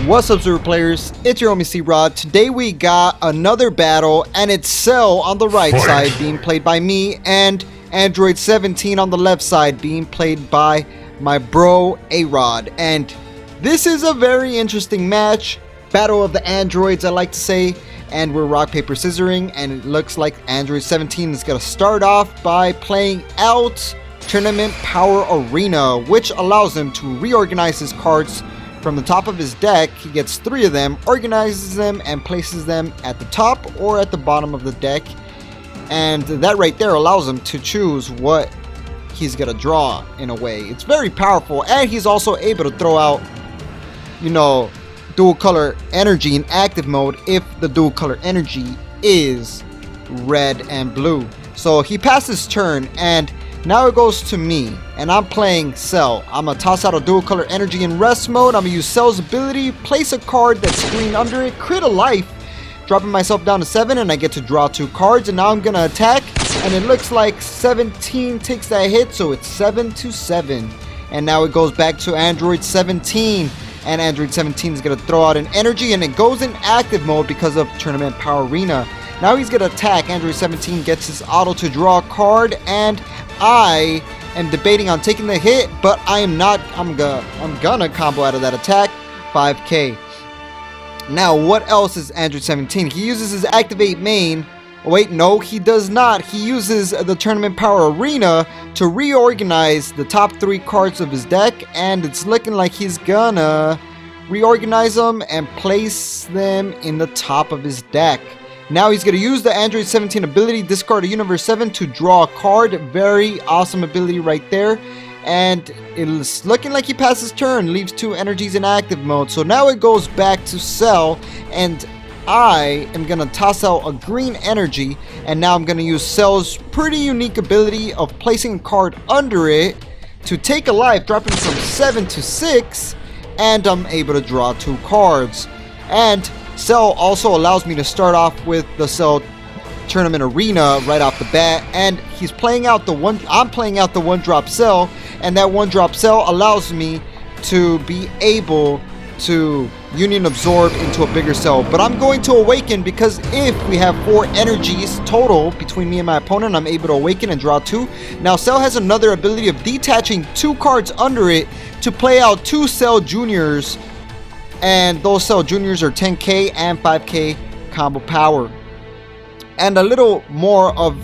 What's up, Super Players? It's your homie C-Rod. Today we got another battle, and it's Cell on the right side being played by me, and Android 17 on the left side being played by my bro A-Rod. And this is a very interesting match. Battle of the androids, I like to say. And we're rock, paper, scissoring, and it looks like Android 17 is going to start off by playing out Tournament Power Arena, which allows him to reorganize his cards from the top of his deck. He gets 3 of them, organizes them, and places them at the top or at the bottom of the deck. And that right there allows him to choose what he's going to draw in a way. It's very powerful, and he's also able to throw out, dual color energy in active mode if the dual color energy is red and blue. So he passes turn, and now it goes to me, and I'm playing Cell. I'm gonna toss out a dual color energy in rest mode. I'm gonna use Cell's ability, place a card that's green under it, crit a life, dropping myself down to 7, and I get to draw 2 cards. And now I'm gonna attack, and it looks like 17 takes that hit, so it's 7-7. And now it goes back to Android 17. And Android 17 is going to throw out an energy, and it goes in active mode because of Tournament Power Arena. Now he's going to attack. Android 17 gets his auto to draw a card, and I am debating on taking the hit, but I am not. I'm gonna combo out of that attack. 5k. Now what else is Android 17? He uses his activate main. Wait, no, he does not. He uses the Tournament Power Arena to reorganize the top 3 cards of his deck, and it's looking like he's gonna reorganize them and place them in the top of his deck. Now he's gonna use the Android 17 ability, discard a Universe 7 to draw a card. Very awesome ability right there. And it's looking like he passes turn, leaves 2 energies in active mode. So now it goes back to Cell, and I am going to toss out a green energy, and now I'm going to use Cell's pretty unique ability of placing a card under it to take a life, dropping from 7 to 6, and I'm able to draw 2 cards. And Cell also allows me to start off with the Cell Tournament Arena right off the bat, and he's playing out the one. I'm playing out the 1-drop Cell, and that 1-drop Cell allows me to be able to Union Absorb into a bigger Cell. But I'm going to Awaken, because if we have 4 energies total between me and my opponent, I'm able to Awaken and draw 2. Now Cell has another ability of detaching 2 cards under it to play out 2 Cell Juniors, and those Cell Juniors are 10k and 5k combo power. And a little more of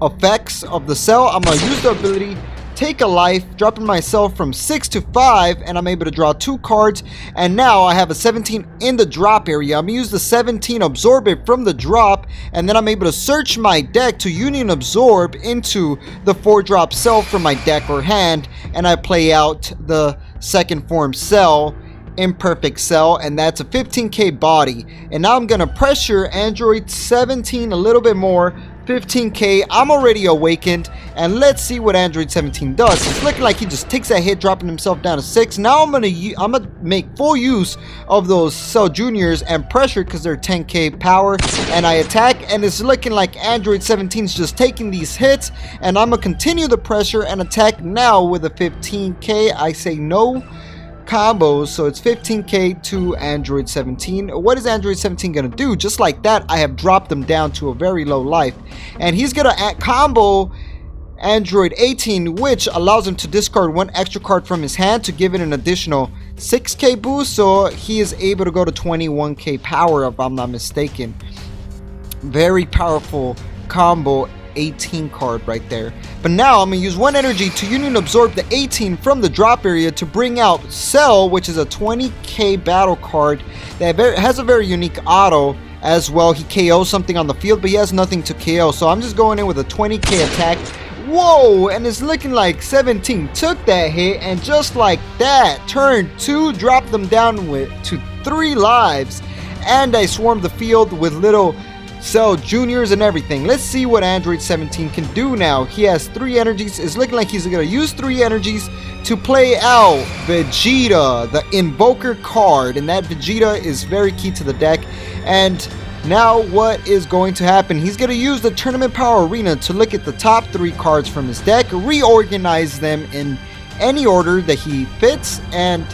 effects of the Cell. I'm going to use the ability take a life, dropping myself from 6 to 5, and I'm able to draw 2 cards. And now I have a 17 in the drop area. I'm gonna use the 17, absorb it from the drop, and then I'm able to search my deck to Union Absorb into the 4-drop Cell from my deck or hand, and I play out the second form Cell, Imperfect Cell, and that's a 15k body. And now I'm gonna pressure Android 17 a little bit more. 15k. I'm already awakened, and let's see what Android 17 does. It's looking like he just takes that hit, dropping himself down to 6. Now I'm gonna make full use of those Cell Juniors and pressure, because they're 10k power, and I attack, and it's looking like Android 17 is just taking these hits, and I'm gonna continue the pressure and attack now with a 15k. I say no combos, so it's 15k to Android 17. What is Android 17 gonna do? Just like that, I have dropped them down to a very low life, and he's gonna combo Android 18, which allows him to discard 1 extra card from his hand to give it an additional 6k boost, so he is able to go to 21k power, if I'm not mistaken. Very powerful combo 18 card right there. But now I'm gonna use 1 energy to Union Absorb the 18 from the drop area to bring out Cell, which is a 20k battle card that has a very unique auto as well. He KOs something on the field, but he has nothing to KO, so I'm just going in with a 20k attack. Whoa, and it's looking like 17 took that hit, and just like that, turn 2, dropped them down to 3 lives, and I swarmed the field with little Cell Juniors and everything. Let's see what Android 17 can do now. He has 3 energies. It's looking like he's going to use 3 energies to play out Vegeta, the Invoker card, and that Vegeta is very key to the deck. And now what is going to happen? He's going to use the Tournament Power Arena to look at the top 3 cards from his deck, reorganize them in any order that he fits, and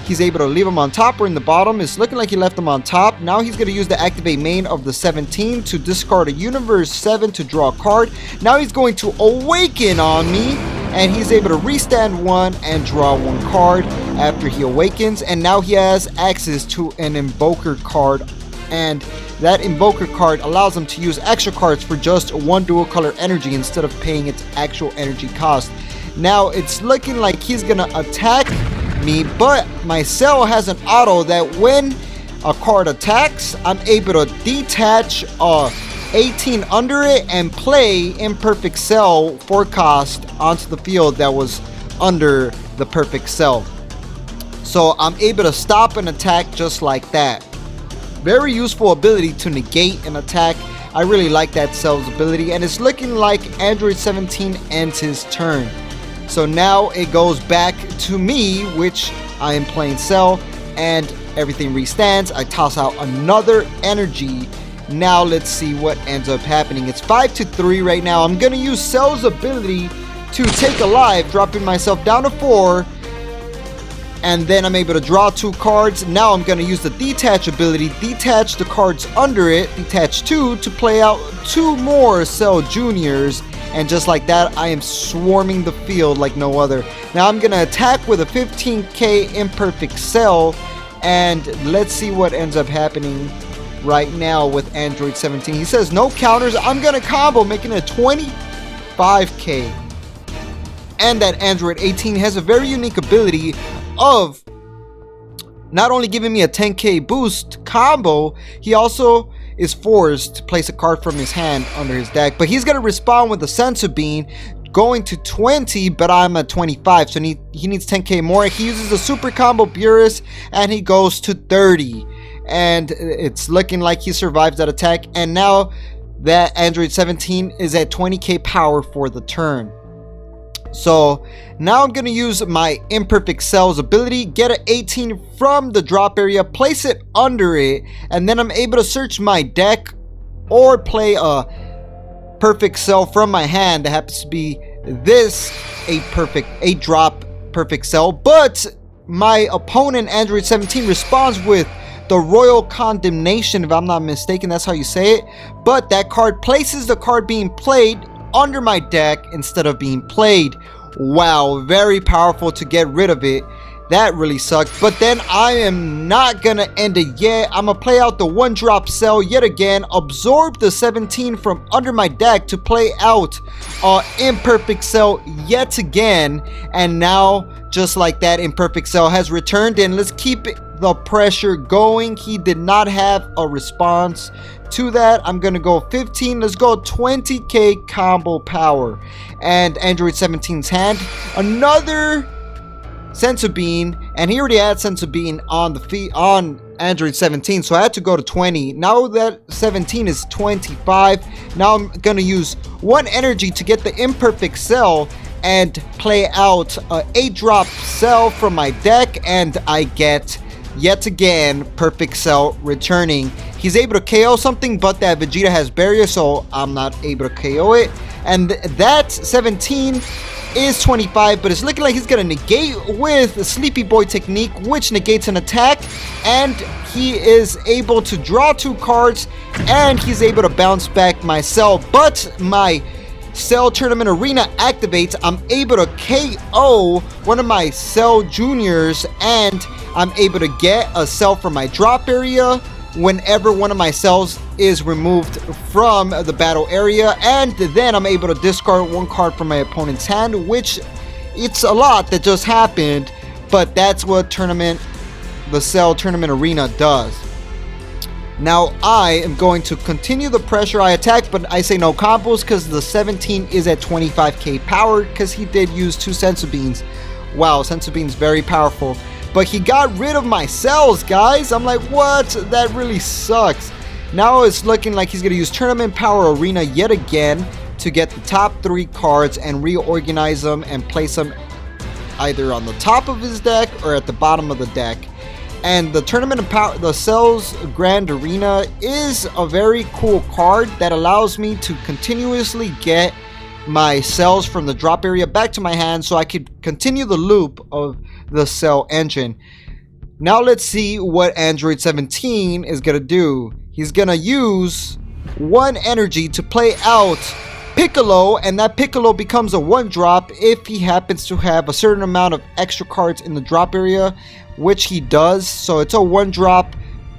he's able to leave him on top or in the bottom. It's looking like he left him on top. Now he's going to use the activate main of the 17 to discard a Universe 7 to draw a card. Now he's going to awaken on me, and he's able to restand 1 and draw 1 card after he awakens. And now he has access to an Invoker card, and that Invoker card allows him to use extra cards for just 1 dual color energy instead of paying its actual energy cost. Now it's looking like he's gonna attack me, but my cell has an auto that when a card attacks, I'm able to detach 18 under it and play Imperfect Cell for cost onto the field that was under the Perfect Cell. So I'm able to stop an attack just like that. Very useful ability to negate an attack. I really like that Cell's ability, and it's looking like Android 17 ends his turn. So now it goes back to me, which I am playing Cell, and everything restands. I toss out another energy. Now let's see what ends up happening. It's 5-3 right now. I'm gonna use Cell's ability to take a life, dropping myself down to 4. And then I'm able to draw 2 cards. Now I'm going to use the detach ability, detach the cards under it, detach 2 to play out 2 more Cell Juniors. And just like that, I am swarming the field like no other. Now I'm going to attack with a 15k Imperfect Cell. And let's see what ends up happening right now with Android 17. He says no counters. I'm going to combo, making it 25k. And that Android 18 has a very unique ability of not only giving me a 10k boost combo, he also is forced to place a card from his hand under his deck. But he's going to respond with the Sensor Beam, going to 20, but I'm at 25, so he needs 10k more. He uses the Super Combo Burist, and he goes to 30. And it's looking like he survives that attack. And now that Android 17 is at 20k power for the turn. So now I'm going to use my Imperfect Cell's ability, get an 18 from the drop area, place it under it, and then I'm able to search my deck or play a Perfect Cell from my hand that happens to be this 8 drop Perfect Cell. But my opponent Android 17 responds with the Royal Condemnation, if I'm not mistaken, that's how you say it. But that card places the card being played under my deck instead of being played. Wow, very powerful to get rid of it. That really sucked. But then I am not gonna end it yet. I'm gonna play out the 1-drop Cell yet again, absorb the 17 from under my deck to play out Imperfect Cell yet again. And now, just like that, Imperfect Cell has returned, and let's keep the pressure going. He did not have a response to that. I'm gonna go 15. Let's go 20k combo power. And Android 17's hand, another Sensor Beam, and he already had Sensor Beam on the feet on Android 17, so I had to go to 20. Now that 17 is 25. Now I'm gonna use 1 energy to get the Imperfect Cell and play out a 8-drop Cell from my deck, and I get yet again Perfect Cell returning. He's able to KO something, but that Vegeta has barrier, so I'm not able to KO it. And that 17 is 25, but it's looking like he's gonna negate with the Sleepy Boy technique, which negates an attack, and he is able to draw 2 cards, and he's able to bounce back my Cell. But my Cell Tournament Arena activates. I'm able to KO one of my Cell Juniors, and I'm able to get a Cell from my drop area whenever one of my cells is removed from the battle area. And then I'm able to discard 1 card from my opponent's hand, which it's a lot that just happened, but that's what the Cell Tournament Arena does. Now I am going to continue the pressure. I attack, but I say no combos because the 17 is at 25k power because he did use 2 Sensor Beams. Wow, Sensor Beam's very powerful. But he got rid of my cells, guys. I'm like, what? That really sucks. Now it's looking like he's going to use Tournament Power Arena yet again to get the top 3 cards and reorganize them and place them either on the top of his deck or at the bottom of the deck. And the Tournament of Power, the Cells Grand Arena, is a very cool card that allows me to continuously get my cells from the drop area back to my hand so I could continue the loop of the Cell engine. Now let's see what Android 17 is gonna do. He's gonna use 1 energy to play out Piccolo, and that Piccolo becomes a 1-drop if he happens to have a certain amount of extra cards in the drop area, which he does. So it's a 1-drop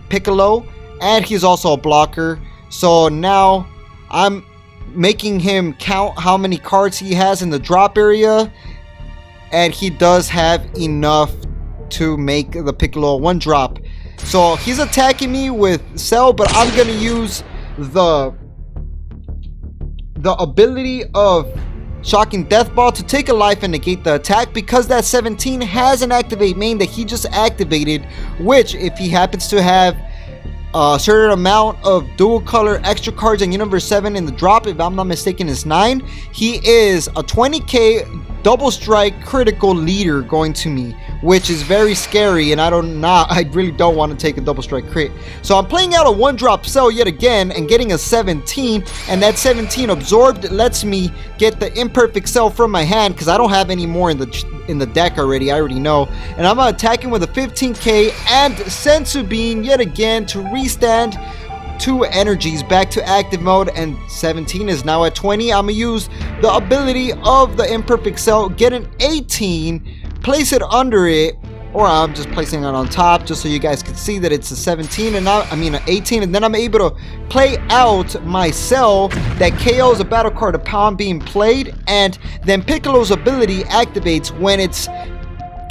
Piccolo, and he's also a blocker. So now I'm making him count how many cards he has in the drop area, and he does have enough to make the Piccolo a 1-drop. So he's attacking me with Cell, but I'm gonna use the ability of Shocking Death Ball to take a life and negate the attack, because that 17 has an activate main that he just activated, which if he happens to have a certain amount of dual color extra cards in Universe 7 in the drop, if I'm not mistaken is 9, he is a 20k double strike critical leader going to me, which is very scary, and I really don't want to take a double strike crit. So I'm playing out a 1-drop Cell yet again and getting a 17, and that 17 absorbed lets me get the imperfect Cell from my hand because I don't have any more in the deck already. I already know. And I'm attacking with a 15k and Sensu Bean yet again to restand 2 energies back to active mode, and 17 is now at 20. I'm gonna use the ability of the imperfect Cell, get an 18, place it under it, or I'm just placing it on top just so you guys can see that it's a 17 and not, I mean an 18, and then I'm able to play out my Cell that KOs a battle card upon being played, and then Piccolo's ability activates when it's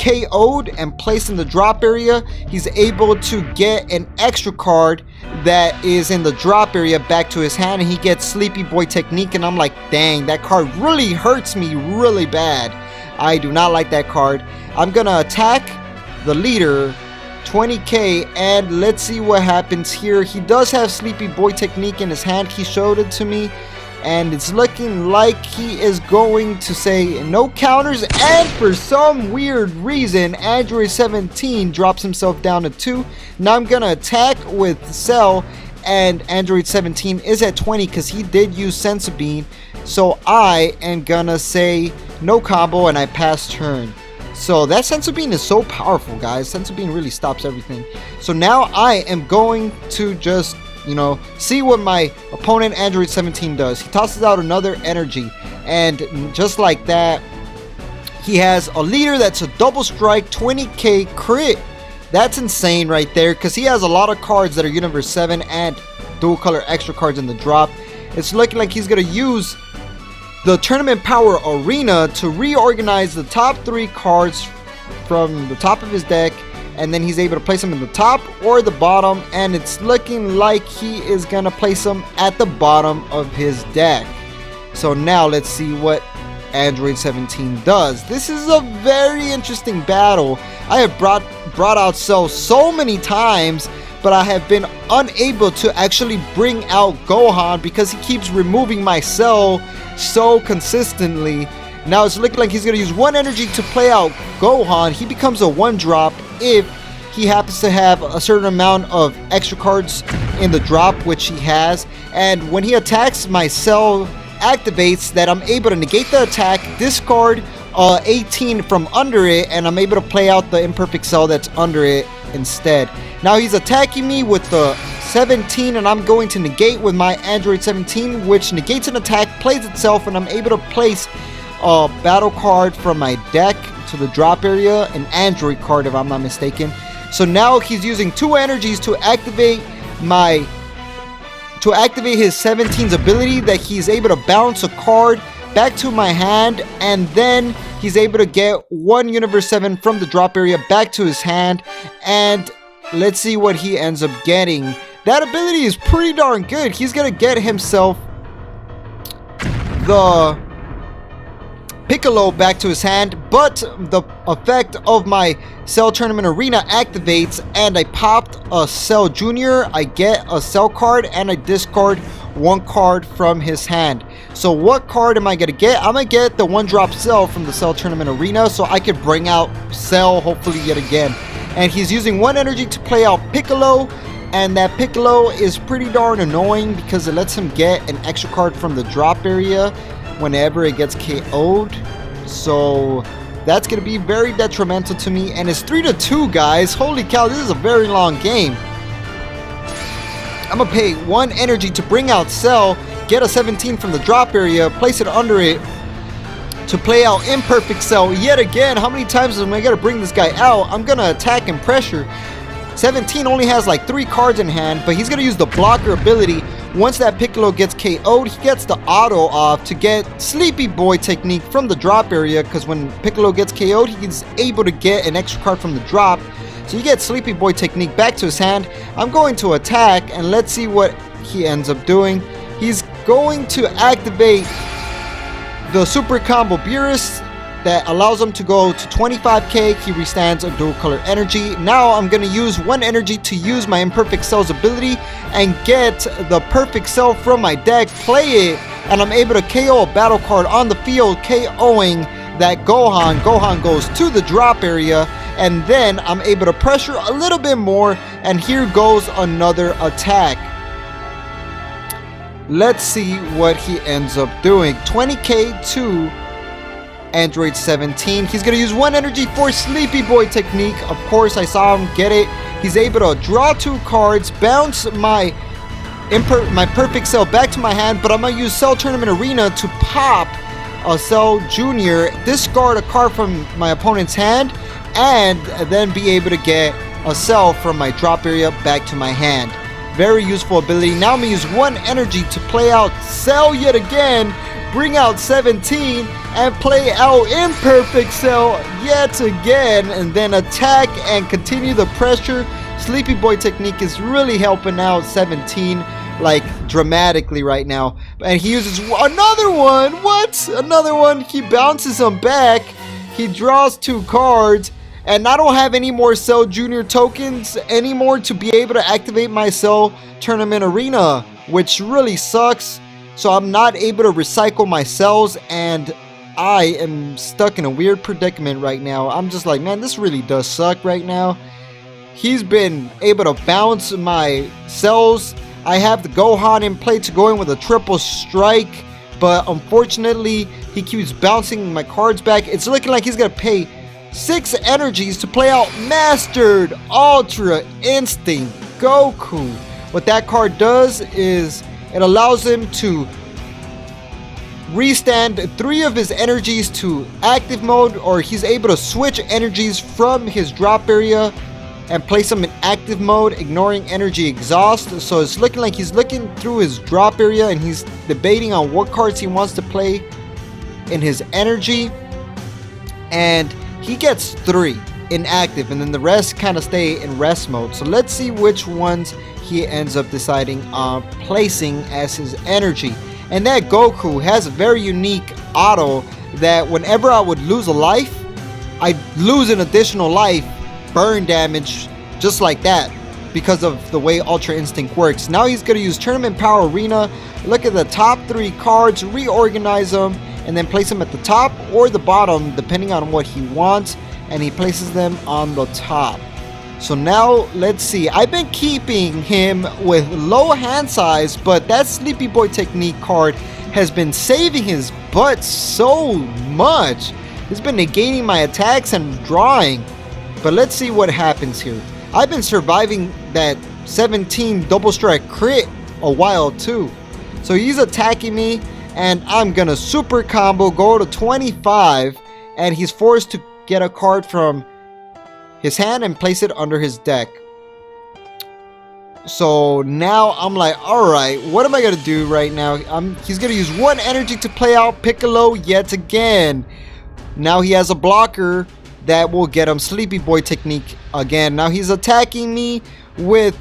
KO'd and placed in the drop area. He's able to get an extra card that is in the drop area back to his hand, and he gets Sleepy Boy Technique, and I'm like, dang, that card really hurts me really bad. I do not like that card. I'm gonna attack the leader 20k, and let's see what happens here. He does have Sleepy Boy Technique in his hand. He showed it to me, and it's looking like he is going to say no counters, and for some weird reason Android 17 drops himself down to 2. Now I'm gonna attack with Cell, and Android 17 is at 20 because he did use Sensu Bean. So I am gonna say no combo, and I pass turn. So that Sensu Bean is so powerful, guys. Sensu Bean really stops everything. So now I am going to just, you know, see what my opponent Android 17 does. He tosses out another energy, and just like that, he has a leader that's a double strike 20k crit. That's insane right there, because he has a lot of cards that are Universe 7 and dual color extra cards in the drop. It's looking like he's gonna use the Tournament Power Arena to reorganize the top 3 cards from the top of his deck, and then he's able to place them in the top or the bottom, and it's looking like he is gonna place them at the bottom of his deck. So now let's see what Android 17 does. This is a very interesting battle. I have brought out Cell so many times, but I have been unable to actually bring out Gohan because he keeps removing my Cell so consistently. Now it's looking like he's going to use 1 energy to play out Gohan. He becomes a 1-drop if he happens to have a certain amount of extra cards in the drop, which he has. And when he attacks, my Cell activates that I'm able to negate the attack, discard 18 from under it, and I'm able to play out the imperfect Cell that's under it instead. Now he's attacking me with the 17, and I'm going to negate with my Android 17, which negates an attack, plays itself, and I'm able to place a battle card from my deck to the drop area, an Android card if I'm not mistaken. So now he's using 2 energies to activate his 17's ability, that he's able to bounce a card back to my hand, and then he's able to get 1 Universe 7 from the drop area back to his hand, and let's see what he ends up getting. That ability is pretty darn good. He's gonna get himself the Piccolo back to his hand, but the effect of my Cell Tournament Arena activates, and I popped a Cell Junior. I get a Cell card, and I discard 1 card from his hand. So what card am I gonna get? I'm gonna get the 1-drop Cell from the Cell Tournament Arena, so I could bring out Cell hopefully yet again. And he's using 1 energy to play out Piccolo, and that Piccolo is pretty darn annoying because it lets him get an extra card from the drop area whenever it gets KO'd. So That's going to be very detrimental to me. And it's 3-2, guys. Holy cow, this is a very long game. I'm going to pay 1 energy to bring out Cell, get a 17 from the drop area, place it under it to play out Imperfect Cell yet again. How many times am I going to bring this guy out? I'm going to attack and pressure. 17 only has like 3 cards in hand, but he's going to use the blocker ability. Once that Piccolo gets KO'd, he gets the auto off to get Sleepy Boy technique from the drop area, because when Piccolo gets KO'd, he's able to get an extra card from the drop. So you get Sleepy Boy technique back to his hand. I'm going to attack, and let's see what he ends up doing. He's going to activate the Super Combo Beerus that allows him to go to 25k. He restands a dual color energy. Now I'm going to use 1 energy to use my Imperfect Cell's ability and get the Perfect Cell from my deck, play it, and I'm able to KO a battle card on the field, KOing that Gohan. Gohan goes to the drop area, and then I'm able to pressure a little bit more, and here goes another attack. Let's see what he ends up doing. 20k to Android 17. He's going to use 1 energy for Sleepy Boy technique. Of course, I saw him get it. He's able to draw 2 cards, bounce my Perfect Cell back to my hand, but I'm going to use Cell Tournament Arena to pop a Cell Jr., discard a card from my opponent's hand, and then be able to get a Cell from my drop area back to my hand. Very useful ability. Now I'm going to use 1 energy to play out Cell yet again, bring out 17, and play out Imperfect Cell yet again, and then attack and continue the pressure. Sleepy Boy technique is really helping out 17 like dramatically right now. And he uses another one. What? Another one. He bounces him back. He draws 2 cards. And I don't have any more Cell Jr. tokens anymore to be able to activate my Cell Tournament Arena, which really sucks. So I'm not able to recycle my cells, and I am stuck in a weird predicament right now. I'm just like, man, this really does suck right now. He's been able to bounce my cells. I have the Gohan in play to go in with a triple strike, but unfortunately, he keeps bouncing my cards back. It's looking like he's going to pay 6 energies to play out Mastered Ultra Instinct Goku. What that card does is it allows him to restand 3 of his energies to active mode, or he's able to switch energies from his drop area and place them in active mode, ignoring energy exhaust. So it's looking like he's looking through his drop area and he's debating on what cards he wants to play in his energy, and he gets 3 in active, and then the rest kind of stay in rest mode. So let's see which ones he ends up deciding on placing as his energy. And that Goku has a very unique auto that whenever I would lose a life, I'd lose an additional life, burn damage, just like that, because of the way Ultra Instinct works. Now he's going to use Tournament Power Arena, look at the top 3 cards, reorganize them, and then place them at the top or the bottom, depending on what he wants, and he places them on the top. So now, let's see. I've been keeping him with low hand size, but that Sleepy Boy technique card has been saving his butt so much. It's been negating my attacks and drawing. But let's see what happens here. I've been surviving that 17 double strike crit a while too. So he's attacking me, and I'm gonna super combo, go to 25, and he's forced to get a card from his hand and place it under his deck. So now I'm like, alright, what am I gonna do right now? He's gonna use 1 energy to play out Piccolo yet again. Now he has a blocker that will get him Sleepy Boy technique again. Now he's attacking me with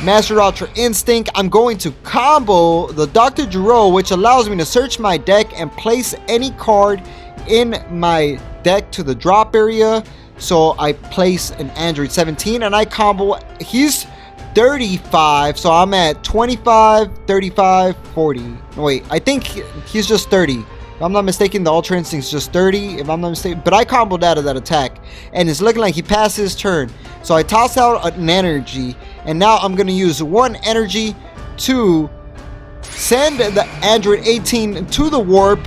Master Ultra Instinct. I'm going to combo the Dr. Gero, which allows me to search my deck and place any card in my deck to the drop area. So I place an Android 17 and I combo. He's 35, so I'm at 25, 35, 40. Wait, I think he's just 30. If I'm not mistaken, the Ultra Instinct's just 30, if I'm not mistaken. But I comboed out of that attack, and it's looking like he passed his turn. So I toss out an energy, and now I'm going to use 1 energy to send the Android 18 to the warp,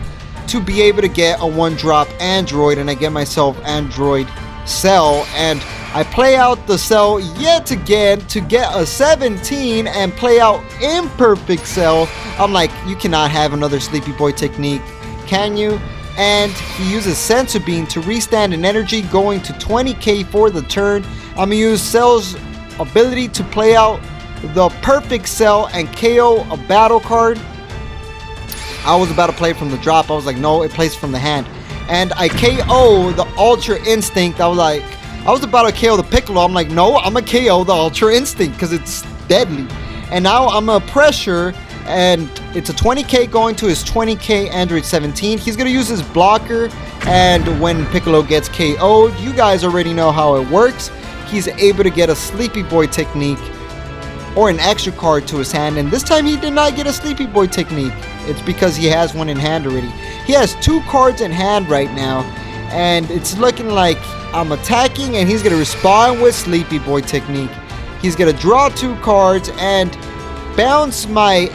to be able to get a 1-drop Android, and I get myself Android Cell, and I play out the Cell yet again to get a 17 and play out Imperfect Cell. I'm like, you cannot have another Sleepy Boy technique, can you? And he uses Sensor Beam to restand an energy, going to 20k for the turn. I'm gonna use Cell's ability to play out the Perfect Cell and KO a battle card. I was about to play from the drop. I was like, no, it plays from the hand. And I KO the Ultra Instinct. I was about to KO the Piccolo. I'm like, no, I'm gonna KO the Ultra Instinct because it's deadly. And now I'm gonna pressure, and it's a 20k going to his 20k Android 17. He's gonna use his blocker, and when Piccolo gets KO'd, you guys already know how it works. He's able to get a Sleepy Boy technique or an extra card to his hand, and this time he did not get a Sleepy Boy technique. It's because he has one in hand already. He has 2 cards in hand right now, and it's looking like I'm attacking, and he's gonna respond with Sleepy Boy technique. He's gonna draw 2 cards and bounce my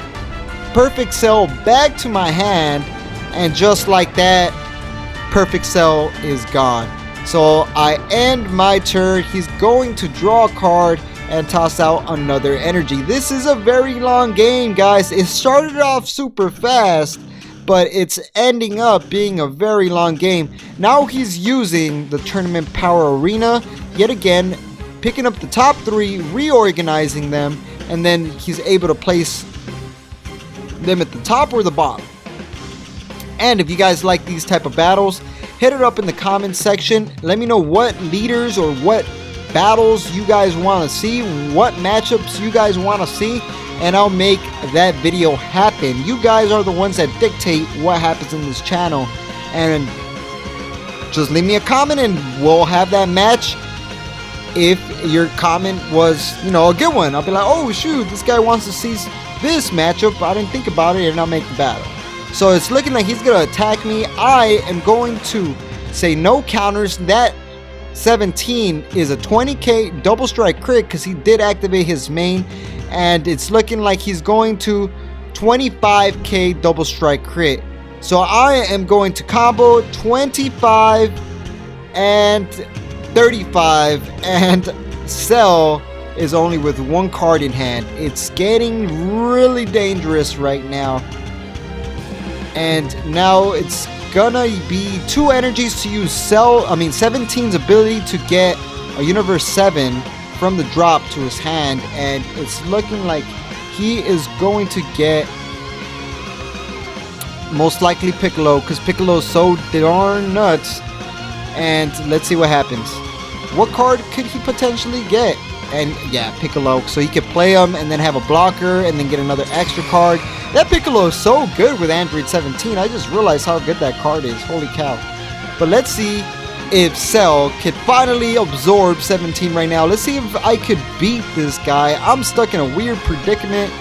Perfect Cell back to my hand, and just like that, Perfect Cell is gone. So I end my turn. He's going to draw a card and toss out another energy. This is a very long game, guys. It started off super fast, but it's ending up being a very long game. Now he's using the Tournament Power Arena yet again, picking up the top 3, reorganizing them, and then he's able to place them at the top or the bottom. And if you guys like these type of battles, hit it up in the comments section. Let me know what leaders or what battles you guys want to see, what matchups you guys want to see, and I'll make that video happen. You guys are the ones that dictate what happens in this channel, and just leave me a comment and we'll have that match. If your comment was, a good one, I'll be like, oh shoot, this guy wants to see this matchup, I didn't think about it, and I'll make the battle. So it's looking like he's gonna attack me. I am going to say no counters. That 17 is a 20k double strike crit because he did activate his main, and it's looking like he's going to 25k double strike crit. So I am going to combo 25 and 35, and Cell is only with 1 card in hand. It's getting really dangerous right now, and now it's gonna be 2 energies to use 17's ability to get a Universe 7 from the drop to his hand, and it's looking like he is going to get most likely Piccolo, because Piccolo is so darn nuts. And let's see what happens. What card could he potentially get? And yeah, Piccolo, so he could play him and then have a blocker and then get another extra card. That Piccolo is so good with Android 17. I just realized how good that card is. Holy cow. But let's see if Cell could finally absorb 17 right now. Let's see if I could beat this guy. I'm stuck in a weird predicament.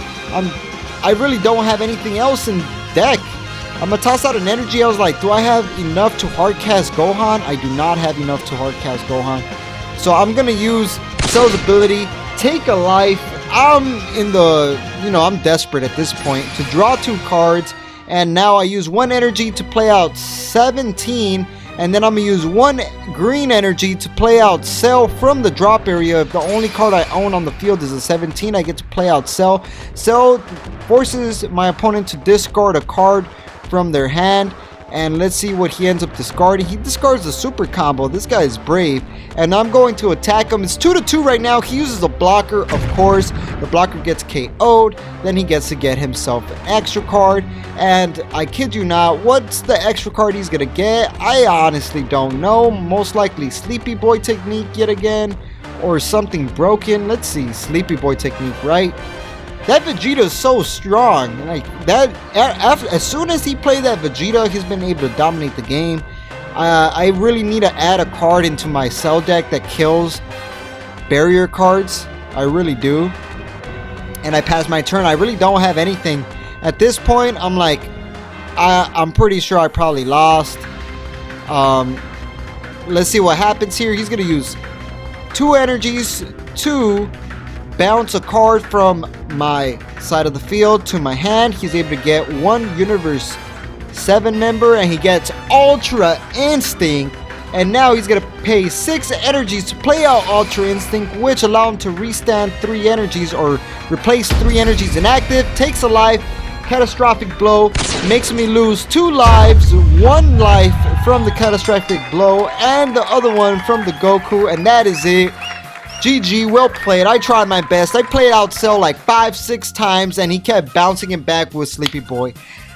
I really don't have anything else in deck. I'm gonna toss out an energy. I was like, do I have enough to hardcast Gohan? I do not have enough to hardcast Gohan. So I'm gonna use Cell's ability, take a life. I'm in the, I'm desperate at this point to draw 2 cards, and now I use 1 energy to play out 17, and then I'm gonna use 1 green energy to play out Cell from the drop area. If the only card I own on the field is a 17, I get to play out Cell. Cell forces my opponent to discard a card from their hand, and let's see what he ends up discarding. He discards the super combo. This guy is brave, and I'm going to attack him. It's 2-2 right now. He uses a blocker, of course. The blocker gets KO'd. Then he gets to get himself an extra card, and I kid you not, what's the extra card he's gonna get? I honestly don't know. Most likely Sleepy Boy technique yet again, or something broken. Let's see, Sleepy Boy technique, right? That Vegeta is so strong. Like that, as soon as he played that Vegeta, he's been able to dominate the game. I really need to add a card into my Cell deck that kills barrier cards. I really do. And I pass my turn. I really don't have anything at this point. I'm like, I'm pretty sure I probably lost. Let's see what happens here. He's gonna use 2 energies to bounce a card from my side of the field to my hand. He's able to get 1 Universe 7 member, and he gets Ultra Instinct. And now he's gonna pay 6 energies to play out Ultra Instinct, which allow him to restand 3 energies or replace 3 energies inactive, takes a life, Catastrophic Blow, makes me lose 2 lives, 1 life from the Catastrophic Blow, and the other one from the Goku, and that is it. GG, well played. I tried my best. I played out Cell like 5-6 times, and he kept bouncing it back with Sleepy Boy.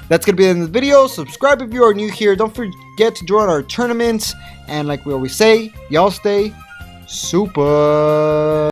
That's going to be the end of the video. Subscribe if you are new here. Don't forget to join our tournaments. And like we always say, y'all stay super.